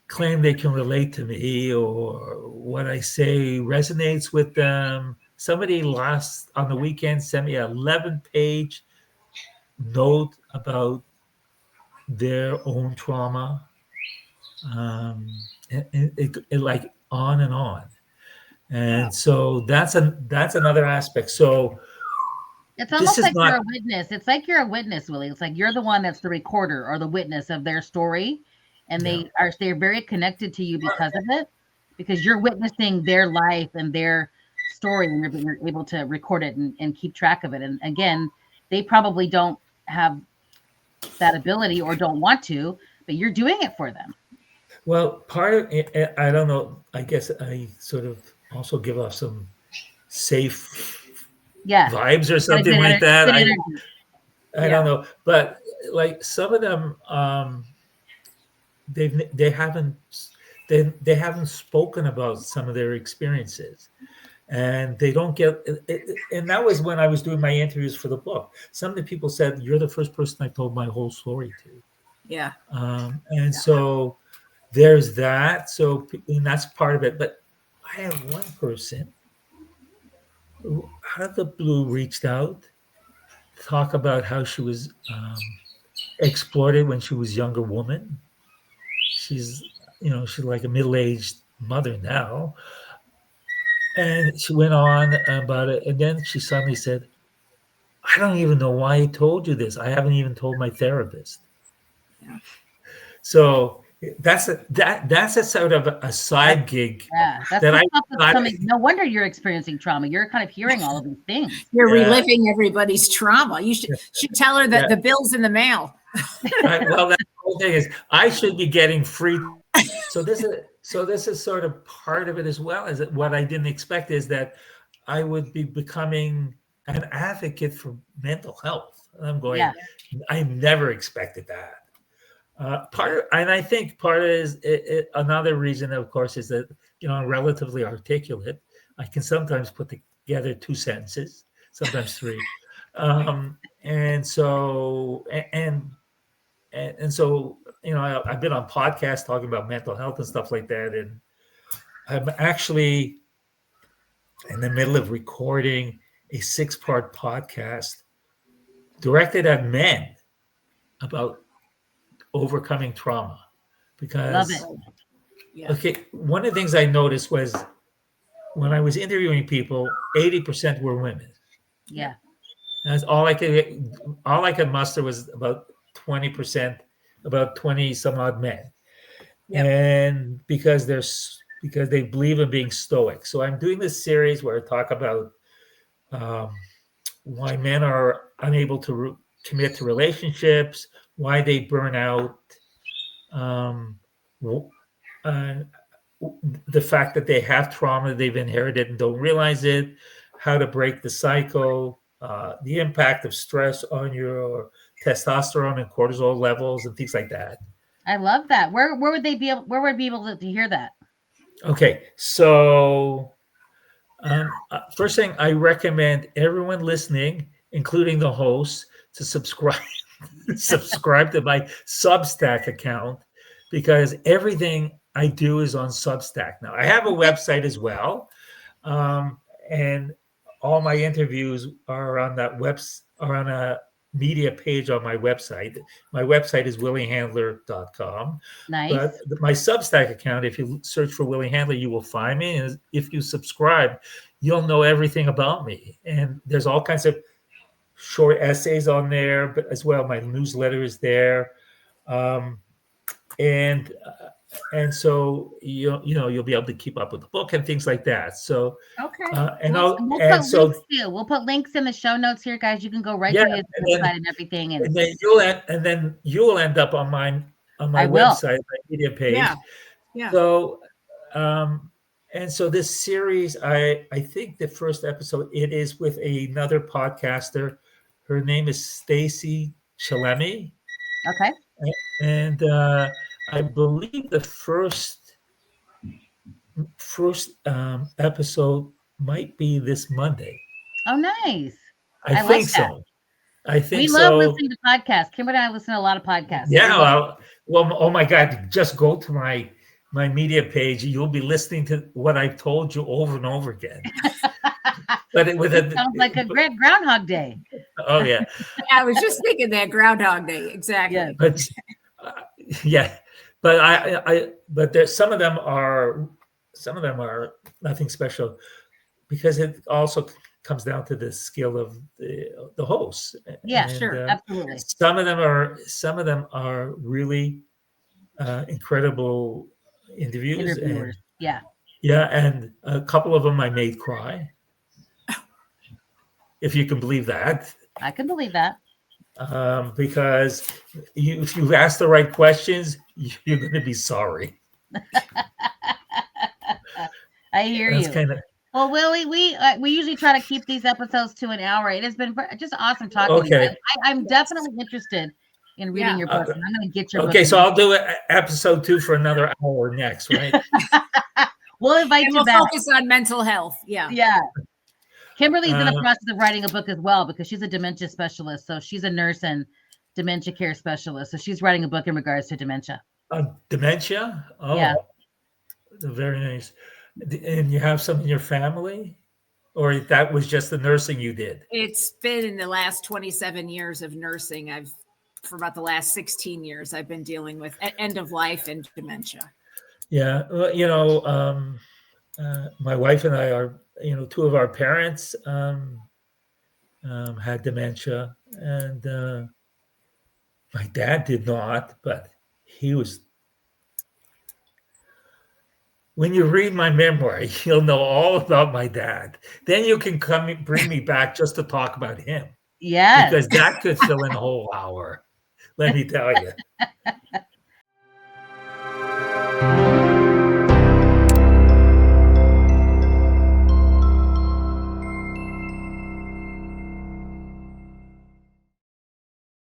[SPEAKER 3] claim they can relate to me, or what I say resonates with them. Somebody on the weekend sent me an 11-page note about their own trauma, it like on and on. And so that's another aspect. So
[SPEAKER 1] it's almost like you're a witness. It's like you're a witness, Willie. It's like you're the one that's the recorder or the witness of their story, and they're very connected to you because of it, because you're witnessing their life and their story, and you're able to record it and keep track of it. And again, they probably don't have that ability or don't want to, but you're doing it for them.
[SPEAKER 3] Well, part of it, I don't know, I guess I sort of also give off some safe vibes or something like that. I don't know, but like some of them, they haven't spoken about some of their experiences, and they don't get it. And that was when I was doing my interviews for the book. Some of the people said, "You're the first person I told my whole story to."
[SPEAKER 2] Yeah.
[SPEAKER 3] So there's that. So, and that's part of it. But I have one person who, out of the blue, reached out, talk about how she was exploited when she was a younger woman. She's like a middle-aged mother now. And she went on about it. And then she suddenly said, I don't even know why I told you this. I haven't even told my therapist.
[SPEAKER 2] Yeah.
[SPEAKER 3] So that's a sort of a side gig.
[SPEAKER 1] Yeah, no wonder you're experiencing trauma. You're kind of hearing all of these things.
[SPEAKER 2] You're reliving everybody's trauma. You should tell her that the bill's in the mail.
[SPEAKER 3] Well, that's the whole thing is I should be getting free. So this is sort of part of it as well. As what I didn't expect is that I would be becoming an advocate for mental health. And I'm going,
[SPEAKER 1] Yeah.
[SPEAKER 3] I never expected that. And I think part is another reason, of course, is that I'm relatively articulate. I can sometimes put together 2 sentences, sometimes 3, and so I've been on podcasts talking about mental health and stuff like that, and I'm actually in the middle of recording a 6-part podcast directed at men about overcoming trauma.
[SPEAKER 1] Love
[SPEAKER 3] Because,
[SPEAKER 1] it.
[SPEAKER 3] okay, one of the things I noticed was when I was interviewing people, 80% were women.
[SPEAKER 1] Yeah.
[SPEAKER 3] That's all I could muster was about 20%, about 20 some odd men.
[SPEAKER 2] Yep.
[SPEAKER 3] And because they believe in being stoic. So I'm doing this series where I talk about why men are unable to commit to relationships, why they burn out, the fact that they have trauma they've inherited and don't realize it, how to break the cycle, the impact of stress on your testosterone and cortisol levels and things like that.
[SPEAKER 1] I love that. Where would they be able? Where would be able to hear that?
[SPEAKER 3] Okay, so first thing, I recommend everyone listening, including the host, to subscribe to my Substack account, because everything I do is on Substack now. I have a website as well, and all my interviews are on that are on a media page on my website. My website is williehandler.com.
[SPEAKER 1] Nice.
[SPEAKER 3] But my Substack account, if you search for Willie Handler, you will find me. And if you subscribe, you'll know everything about me. And there's all kinds of short essays on there, but as well, my newsletter is there. And so you'll be able to keep up with the book and things like that. So
[SPEAKER 2] okay,
[SPEAKER 1] we'll put links in the show notes here, guys. You can go right to his website and everything,
[SPEAKER 3] and then you'll end up on my website, my media page.
[SPEAKER 2] Yeah.
[SPEAKER 3] So and so this series, I think the first episode, it is with another podcaster. Her name is Stacy Chalemi.
[SPEAKER 1] Okay.
[SPEAKER 3] And I believe the first episode might be this Monday.
[SPEAKER 1] Oh, nice.
[SPEAKER 3] I think so.
[SPEAKER 1] We love listening to podcasts. Kim and I listen to a lot of podcasts.
[SPEAKER 3] Yeah. Well, oh my God, just go to my media page. You'll be listening to what I've told you over and over again. But it
[SPEAKER 1] sounds like a great Groundhog Day.
[SPEAKER 3] Oh yeah.
[SPEAKER 2] I was just thinking that Groundhog Day, exactly.
[SPEAKER 1] Yeah.
[SPEAKER 3] But but there's some of them are nothing special, because it also comes down to the skill of the host.
[SPEAKER 1] Yeah, sure, absolutely.
[SPEAKER 3] Some of them are really incredible interviewers.
[SPEAKER 1] Interviewers.
[SPEAKER 3] And a couple of them I made cry. If you can believe that.
[SPEAKER 1] I can believe that.
[SPEAKER 3] Because if you ask the right questions, you're going to be sorry.
[SPEAKER 1] I hear you. Well, Willie, we usually try to keep these episodes to an hour. It has been just awesome talking to you. I'm definitely interested in reading your book. I'm going to get your book.
[SPEAKER 3] Okay, so I'll do episode 2 for another hour next, right?
[SPEAKER 1] We'll invite you back.
[SPEAKER 2] We'll focus on mental health. Yeah.
[SPEAKER 1] Kimberly's in the process of writing a book as well, because she's a dementia specialist. So she's a nurse and dementia care specialist. So she's writing a book in regards to dementia.
[SPEAKER 3] Dementia? Oh,
[SPEAKER 1] yeah.
[SPEAKER 3] Very nice. And you have some in your family? Or that was just the nursing you did?
[SPEAKER 2] It's been in the last 27 years of nursing. For about the last 16 years, I've been dealing with end of life and dementia.
[SPEAKER 3] Yeah. Well, my wife and I are, 2 of our parents had dementia, and my dad did not, but he was. When you read my memoir, you'll know all about my dad. Then you can bring me back just to talk about him.
[SPEAKER 1] Yes.
[SPEAKER 3] Because that could fill in a whole hour. Let me tell you.